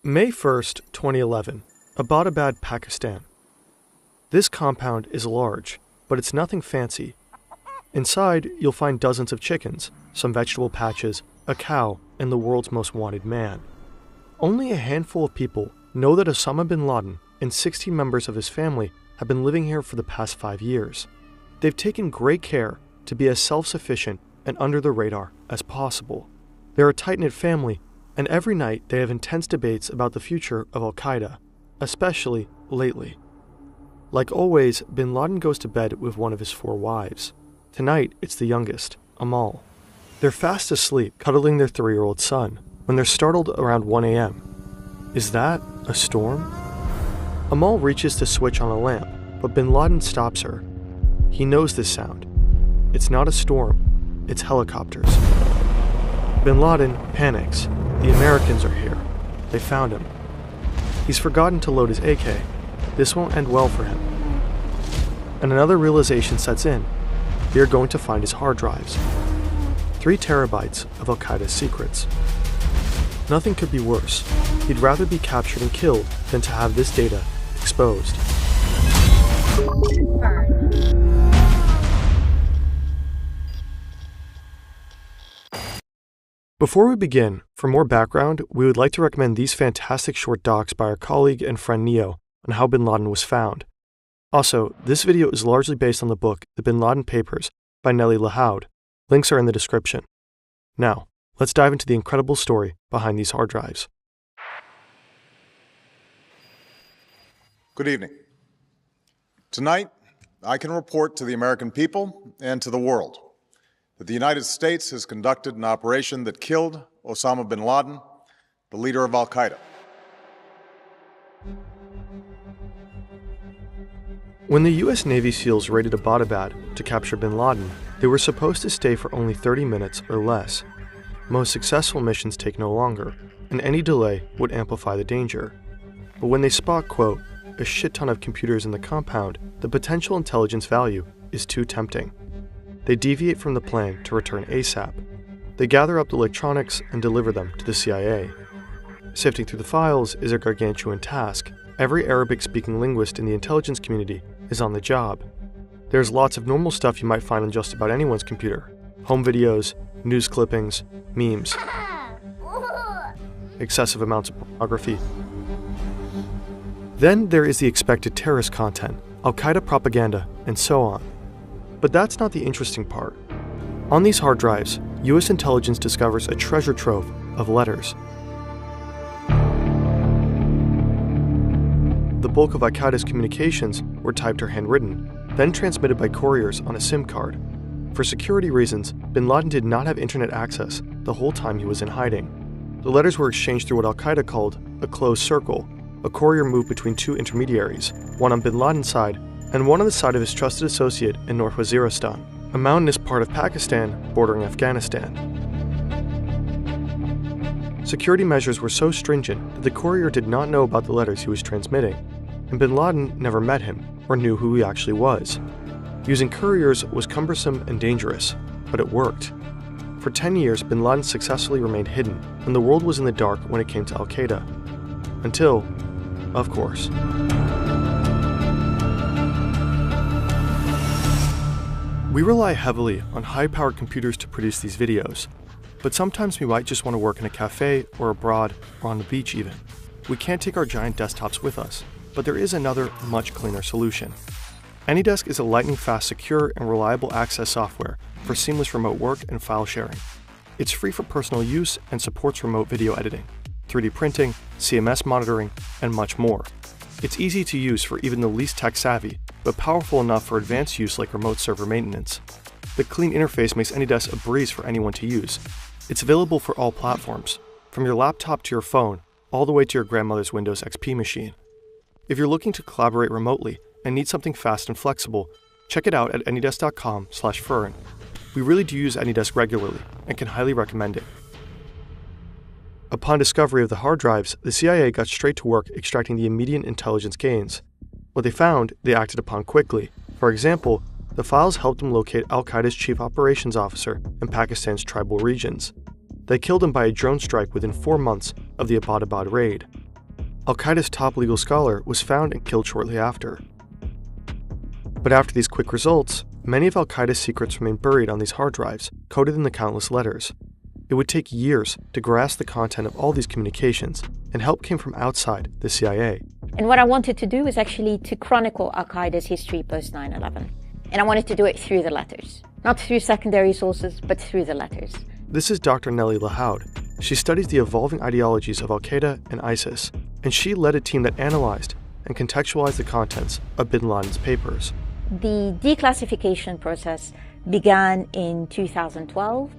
May 1st, 2011, Abbottabad, Pakistan. This compound is large, but it's nothing fancy. Inside, you'll find dozens of chickens, some vegetable patches, a cow, and the world's most wanted man. Only a handful of people know that Osama bin Laden and 16 members of his family have been living here for the past 5 years. They've taken great care to be as self-sufficient and under the radar as possible. They're a tight-knit family, and every night they have intense debates about the future of Al-Qaeda, especially lately. Like always, bin Laden goes to bed with one of his 4 wives. Tonight, it's the youngest, Amal. They're fast asleep, cuddling their 3-year-old son, when they're startled around 1 a.m. Is that a storm? Amal reaches to switch on a lamp, but bin Laden stops her. He knows this sound. It's not a storm, it's helicopters. Bin Laden panics. The Americans are here. They found him. He's forgotten to load his AK. This won't end well for him. And another realization sets in. They are going to find his hard drives. 3 terabytes of Al-Qaeda's secrets. Nothing could be worse. He'd rather be captured and killed than to have this data exposed. Before we begin, for more background, we would like to recommend these fantastic short docs by our colleague and friend Neo on how bin Laden was found. Also, this video is largely based on the book The Bin Laden Papers by Nellie Lahoud. Links are in the description. Now, let's dive into the incredible story behind these hard drives. Good evening. Tonight, I can report to the American people and to the world that the United States has conducted an operation that killed Osama bin Laden, the leader of Al-Qaeda. When the U.S. Navy SEALs raided Abbottabad to capture bin Laden, they were supposed to stay for only 30 minutes or less. Most successful missions take no longer, and any delay would amplify the danger. But when they spot, quote, a shit ton of computers in the compound, the potential intelligence value is too tempting. They deviate from the plan to return ASAP. They gather up the electronics and deliver them to the CIA. Sifting through the files is a gargantuan task. Every Arabic-speaking linguist in the intelligence community is on the job. There's lots of normal stuff you might find on just about anyone's computer. Home videos, news clippings, memes, excessive amounts of pornography. Then there is the expected terrorist content, Al-Qaeda propaganda, and so on. But that's not the interesting part. On these hard drives, U.S. intelligence discovers a treasure trove of letters. The bulk of Al-Qaeda's communications were typed or handwritten, then transmitted by couriers on a SIM card. For security reasons, bin Laden did not have internet access the whole time he was in hiding. The letters were exchanged through what Al-Qaeda called a closed circle. A courier moved between 2 intermediaries, one on bin Laden's side and one on the side of his trusted associate in North Waziristan, a mountainous part of Pakistan bordering Afghanistan. Security measures were so stringent that the courier did not know about the letters he was transmitting, and bin Laden never met him or knew who he actually was. Using couriers was cumbersome and dangerous, but it worked. For 10 years, bin Laden successfully remained hidden, and the world was in the dark when it came to Al-Qaeda. Until, of course. We rely heavily on high-powered computers to produce these videos, but sometimes we might just want to work in a cafe or abroad or on the beach even. We can't take our giant desktops with us, but there is another, much cleaner solution. AnyDesk is a lightning-fast, secure, and reliable access software for seamless remote work and file sharing. It's free for personal use and supports remote video editing, 3D printing, CMS monitoring, and much more. It's easy to use for even the least tech-savvy, but powerful enough for advanced use like remote server maintenance. The clean interface makes AnyDesk a breeze for anyone to use. It's available for all platforms, from your laptop to your phone, all the way to your grandmother's Windows XP machine. If you're looking to collaborate remotely and need something fast and flexible, check it out at anydesk.com/Fern. We really do use AnyDesk regularly and can highly recommend it. Upon discovery of the hard drives, the CIA got straight to work extracting the immediate intelligence gains. What they found, they acted upon quickly. For example, the files helped them locate Al-Qaeda's chief operations officer in Pakistan's tribal regions. They killed him by a drone strike within 4 months of the Abbottabad raid. Al-Qaeda's top legal scholar was found and killed shortly after. But after these quick results, many of Al-Qaeda's secrets remained buried on these hard drives, coded in the countless letters. It would take years to grasp the content of all these communications, and help came from outside the CIA. And what I wanted to do was actually to chronicle Al-Qaeda's history post 9/11. And I wanted to do it through the letters. Not through secondary sources, but through the letters. This is Dr. Nellie Lahoud. She studies the evolving ideologies of Al-Qaeda and ISIS, and she led a team that analyzed and contextualized the contents of bin Laden's papers. The declassification process began in 2012,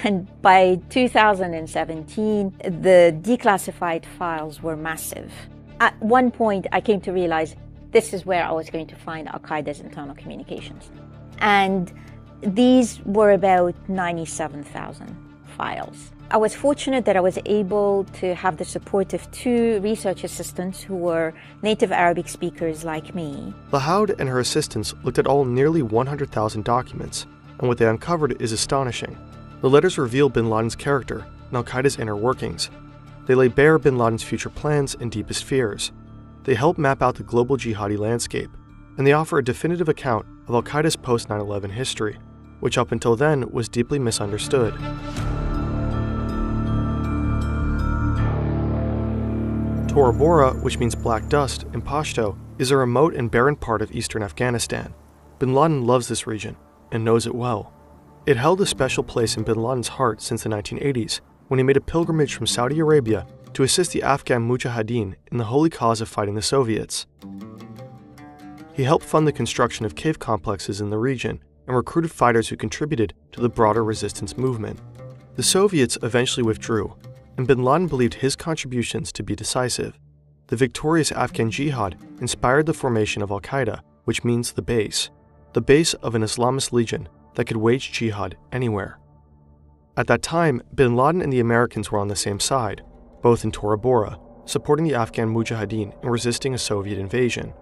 and by 2017, the declassified files were massive. At one point, I came to realize this is where I was going to find Al-Qaeda's internal communications. And these were about 97,000 files. I was fortunate that I was able to have the support of 2 research assistants who were native Arabic speakers like me. Lahoud and her assistants looked at all nearly 100,000 documents, and what they uncovered is astonishing. The letters reveal bin Laden's character and Al-Qaeda's inner workings. They lay bare bin Laden's future plans and deepest fears. They help map out the global jihadi landscape, and they offer a definitive account of Al-Qaeda's post-9/11 history, which up until then was deeply misunderstood. Tora Bora, which means black dust in Pashto, is a remote and barren part of eastern Afghanistan. Bin Laden loves this region and knows it well. It held a special place in bin Laden's heart since the 1980s, when he made a pilgrimage from Saudi Arabia to assist the Afghan Mujahideen in the holy cause of fighting the Soviets. He helped fund the construction of cave complexes in the region and recruited fighters who contributed to the broader resistance movement. The Soviets eventually withdrew, and bin Laden believed his contributions to be decisive. The victorious Afghan jihad inspired the formation of Al-Qaeda, which means the base of an Islamist legion that could wage jihad anywhere. At that time, bin Laden and the Americans were on the same side, both in Tora Bora, supporting the Afghan Mujahideen and resisting a Soviet invasion.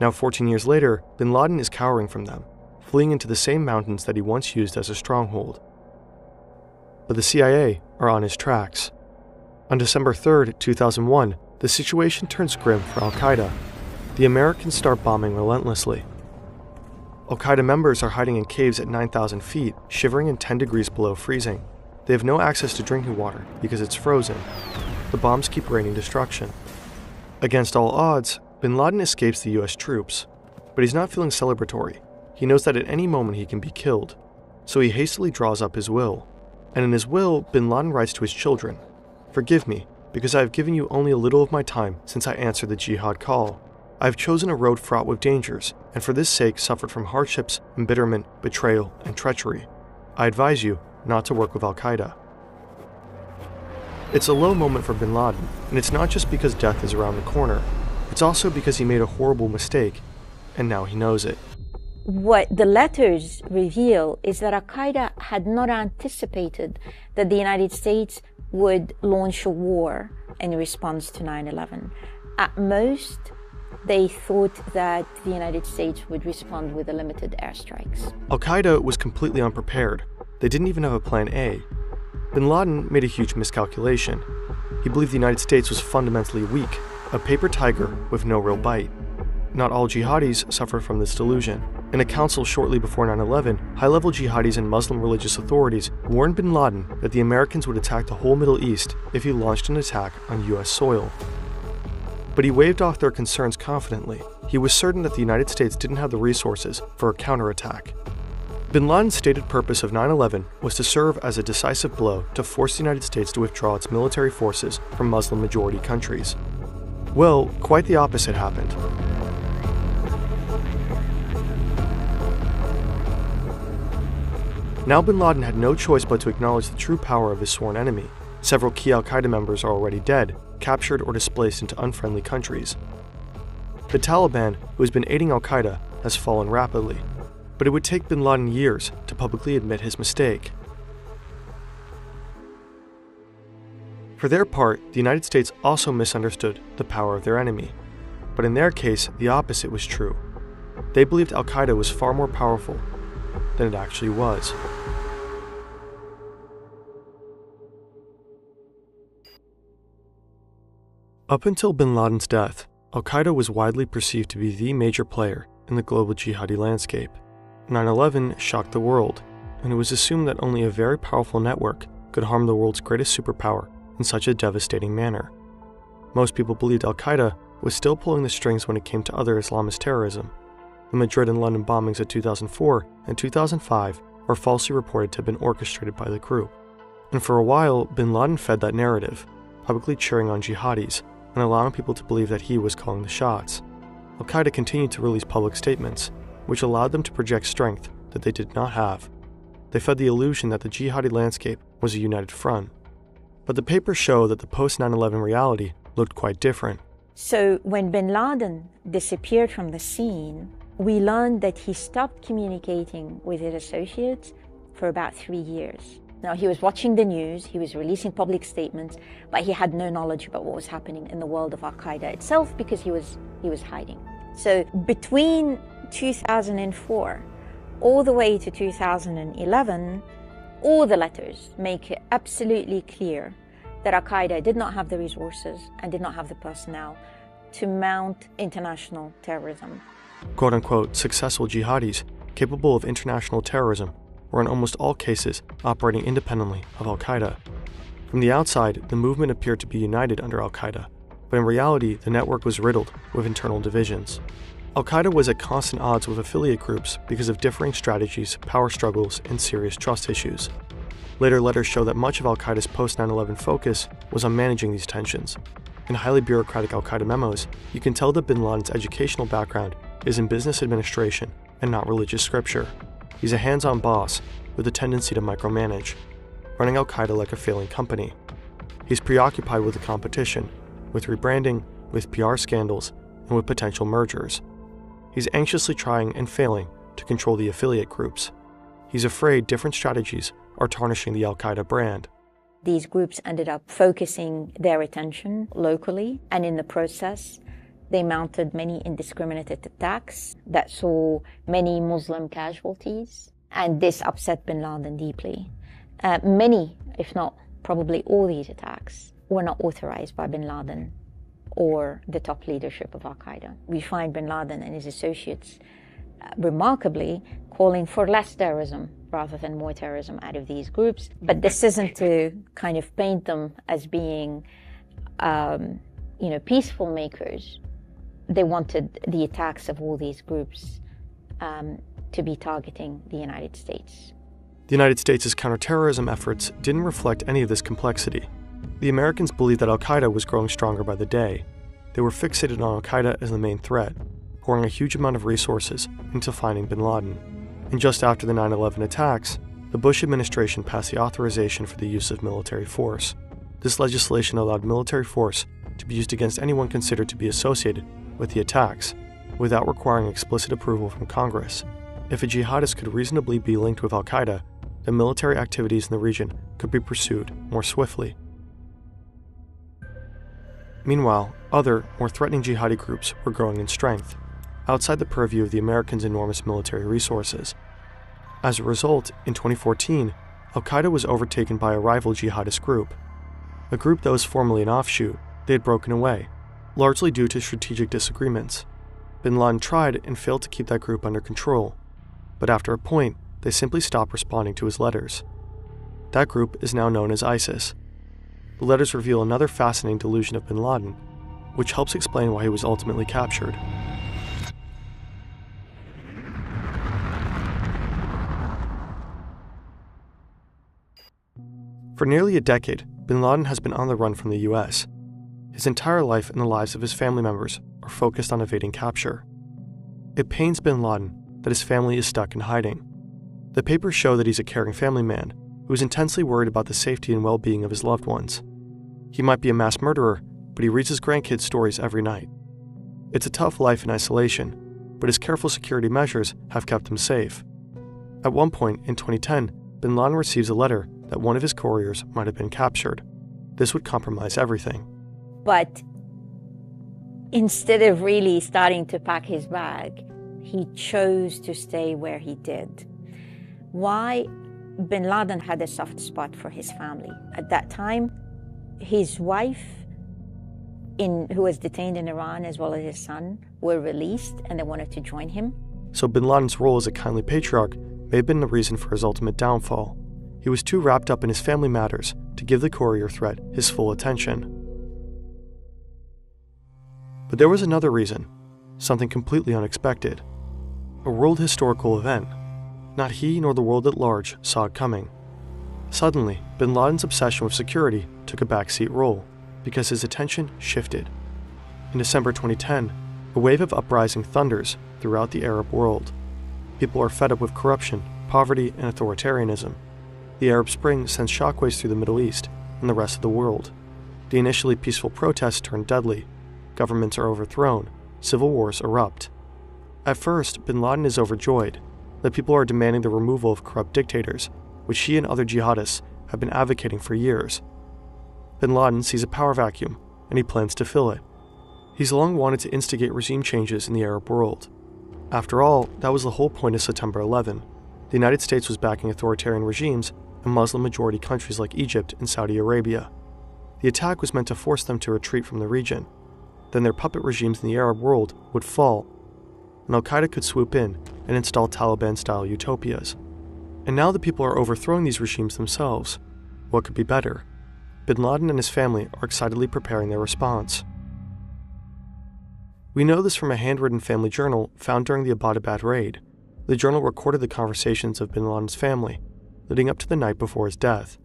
Now 14 years later, bin Laden is cowering from them, fleeing into the same mountains that he once used as a stronghold. But the CIA are on his tracks. On December 3, 2001, the situation turns grim for Al-Qaeda. The Americans start bombing relentlessly. Al-Qaeda members are hiding in caves at 9,000 feet, shivering in 10 degrees below freezing. They have no access to drinking water because it's frozen. The bombs keep raining destruction. Against all odds, bin Laden escapes the US troops, but he's not feeling celebratory. He knows that at any moment he can be killed, so he hastily draws up his will. And in his will, bin Laden writes to his children, "Forgive me, because I have given you only a little of my time since I answered the jihad call. I have chosen a road fraught with dangers, and for this sake suffered from hardships, embitterment, betrayal, and treachery. I advise you not to work with Al-Qaeda." It's a low moment for bin Laden, and it's not just because death is around the corner. It's also because he made a horrible mistake, and now he knows it. What the letters reveal is that Al-Qaeda had not anticipated that the United States would launch a war in response to 9/11. At most, they thought that the United States would respond with limited airstrikes. Al-Qaeda was completely unprepared. They didn't even have a plan A. Bin Laden made a huge miscalculation. He believed the United States was fundamentally weak, a paper tiger with no real bite. Not all jihadis suffered from this delusion. In a council shortly before 9/11, high-level jihadis and Muslim religious authorities warned bin Laden that the Americans would attack the whole Middle East if he launched an attack on US soil. But he waved off their concerns confidently. He was certain that the United States didn't have the resources for a counterattack. Bin Laden's stated purpose of 9/11 was to serve as a decisive blow to force the United States to withdraw its military forces from Muslim-majority countries. Well, quite the opposite happened. Now bin Laden had no choice but to acknowledge the true power of his sworn enemy. Several key Al-Qaeda members are already dead, captured or displaced into unfriendly countries. The Taliban, who has been aiding Al-Qaeda, has fallen rapidly, but it would take bin Laden years to publicly admit his mistake. For their part, the United States also misunderstood the power of their enemy, but in their case, the opposite was true. They believed Al-Qaeda was far more powerful than it actually was. Up until bin Laden's death, al-Qaeda was widely perceived to be the major player in the global jihadi landscape. 9/11 shocked the world, and it was assumed that only a very powerful network could harm the world's greatest superpower in such a devastating manner. Most people believed al-Qaeda was still pulling the strings when it came to other Islamist terrorism. The Madrid and London bombings of 2004 and 2005 were falsely reported to have been orchestrated by the group. And for a while, bin Laden fed that narrative, publicly cheering on jihadis and allowing people to believe that he was calling the shots. Al-Qaeda continued to release public statements, which allowed them to project strength that they did not have. They fed the illusion that the jihadi landscape was a united front. But the papers show that the post-9/11 reality looked quite different. So when bin Laden disappeared from the scene, we learned that he stopped communicating with his associates for about 3 years. Now, he was watching the news, he was releasing public statements, but he had no knowledge about what was happening in the world of al-Qaeda itself because he was hiding. So between 2004 all the way to 2011, all the letters make it absolutely clear that al-Qaeda did not have the resources and did not have the personnel to mount international terrorism. Quote-unquote successful jihadis capable of international terrorism were in almost all cases operating independently of al-Qaeda. From the outside, the movement appeared to be united under al-Qaeda, but in reality, the network was riddled with internal divisions. Al-Qaeda was at constant odds with affiliate groups because of differing strategies, power struggles, and serious trust issues. Later letters show that much of al-Qaeda's post-9/11 focus was on managing these tensions. In highly bureaucratic al-Qaeda memos, you can tell that bin Laden's educational background is in business administration and not religious scripture. He's a hands-on boss with a tendency to micromanage, running al-Qaeda like a failing company. He's preoccupied with the competition, with rebranding, with PR scandals, and with potential mergers. He's anxiously trying and failing to control the affiliate groups. He's afraid different strategies are tarnishing the al-Qaeda brand. These groups ended up focusing their attention locally, and in the process, they mounted many indiscriminate attacks that saw many Muslim casualties, and this upset bin Laden deeply. Many, if not probably all these attacks, were not authorized by bin Laden or the top leadership of al-Qaeda. We find bin Laden and his associates remarkably calling for less terrorism rather than more terrorism out of these groups. But this isn't to kind of paint them as being, peaceful makers. They wanted the attacks of all these groups to be targeting the United States. The United States' counterterrorism efforts didn't reflect any of this complexity. The Americans believed that al-Qaeda was growing stronger by the day. They were fixated on al-Qaeda as the main threat, pouring a huge amount of resources into finding bin Laden. And just after the 9/11 attacks, the Bush administration passed the authorization for the use of military force. This legislation allowed military force to be used against anyone considered to be associated with the attacks, without requiring explicit approval from Congress. If a jihadist could reasonably be linked with al-Qaeda, then military activities in the region could be pursued more swiftly. Meanwhile, other, more threatening jihadi groups were growing in strength, outside the purview of the Americans' enormous military resources. As a result, in 2014, al-Qaeda was overtaken by a rival jihadist group. A group that was formerly an offshoot, they had broken away, largely due to strategic disagreements. Bin Laden tried and failed to keep that group under control, but after a point, they simply stopped responding to his letters. That group is now known as ISIS. The letters reveal another fascinating delusion of bin Laden, which helps explain why he was ultimately captured. For nearly a decade, bin Laden has been on the run from the US. His entire life and the lives of his family members are focused on evading capture. It pains bin Laden that his family is stuck in hiding. The papers show that he's a caring family man who is intensely worried about the safety and well-being of his loved ones. He might be a mass murderer, but he reads his grandkids stories every night. It's a tough life in isolation, but his careful security measures have kept him safe. At one point in 2010, bin Laden receives a letter that one of his couriers might have been captured. This would compromise everything. But instead of really starting to pack his bag, he chose to stay where he did. Why? Bin Laden had a soft spot for his family. At that time, his wife who was detained in Iran, as well as his son, were released, and they wanted to join him. So bin Laden's role as a kindly patriarch may have been the reason for his ultimate downfall. He was too wrapped up in his family matters to give the courier threat his full attention. But there was another reason, something completely unexpected. A world historical event. Not he nor the world at large saw it coming. Suddenly, bin Laden's obsession with security took a backseat role because his attention shifted. In December 2010, a wave of uprising thunders throughout the Arab world. People are fed up with corruption, poverty, and authoritarianism. The Arab Spring sends shockwaves through the Middle East and the rest of the world. The initially peaceful protests turn deadly. Governments are overthrown. Civil wars erupt. At first, bin Laden is overjoyed that people are demanding the removal of corrupt dictators, which he and other jihadists have been advocating for years. Bin Laden sees a power vacuum, and he plans to fill it. He's long wanted to instigate regime changes in the Arab world. After all, that was the whole point of September 11. The United States was backing authoritarian regimes in Muslim-majority countries like Egypt and Saudi Arabia. The attack was meant to force them to retreat from the region. Then their puppet regimes in the Arab world would fall, and Al-Qaeda could swoop in and install Taliban-style utopias. And now the people are overthrowing these regimes themselves. What could be better? Bin Laden and his family are excitedly preparing their response. We know this from a handwritten family journal found during the Abbottabad raid. The journal recorded the conversations of bin Laden's family, leading up to the night before his death.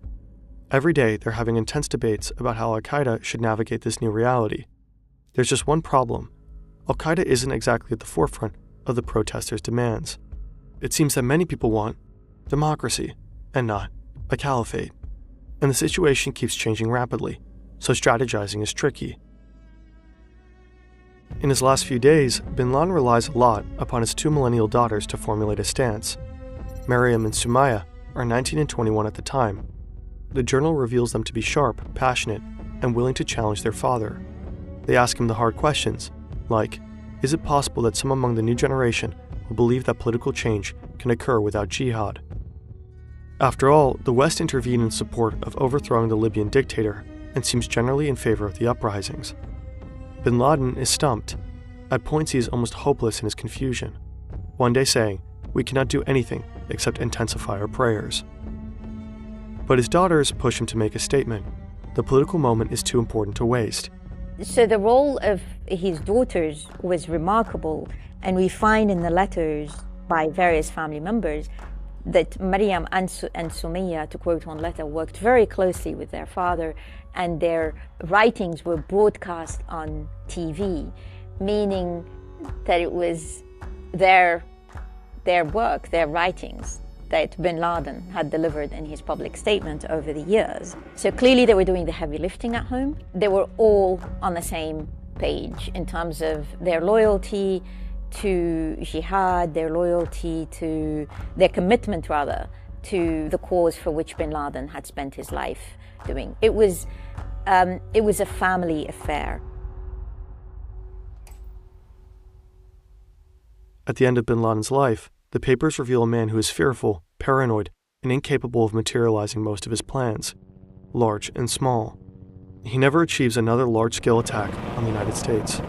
Every day, they're having intense debates about how Al-Qaeda should navigate this new reality. There's just one problem. Al-Qaeda isn't exactly at the forefront of the protesters' demands. It seems that many people want democracy, and not a caliphate. And the situation keeps changing rapidly, so strategizing is tricky. In his last few days, bin Laden relies a lot upon his two millennial daughters to formulate a stance. Maryam and Sumaya are 19 and 21 at the time. The journal reveals them to be sharp, passionate, and willing to challenge their father. They ask him the hard questions, like, is it possible that some among the new generation will believe that political change can occur without jihad? After all, the West intervened in support of overthrowing the Libyan dictator and seems generally in favor of the uprisings. Bin Laden is stumped. At points he is almost hopeless in his confusion, one day saying, "We cannot do anything except intensify our prayers." But his daughters push him to make a statement. The political moment is too important to waste. So the role of his daughters was remarkable, and we find in the letters by various family members that Maryam and Sumaya, to quote one letter, worked very closely with their father, and their writings were broadcast on TV, meaning that it was their work, their writings, that bin Laden had delivered in his public statement over the years. So clearly they were doing the heavy lifting at home. They were all on the same page in terms of their loyalty to jihad, their commitment rather, to the cause for which bin Laden had spent his life doing. It was a family affair. At the end of bin Laden's life, the papers reveal a man who is fearful, paranoid, and incapable of materializing most of his plans, large and small. He never achieves another large-scale attack on the United States.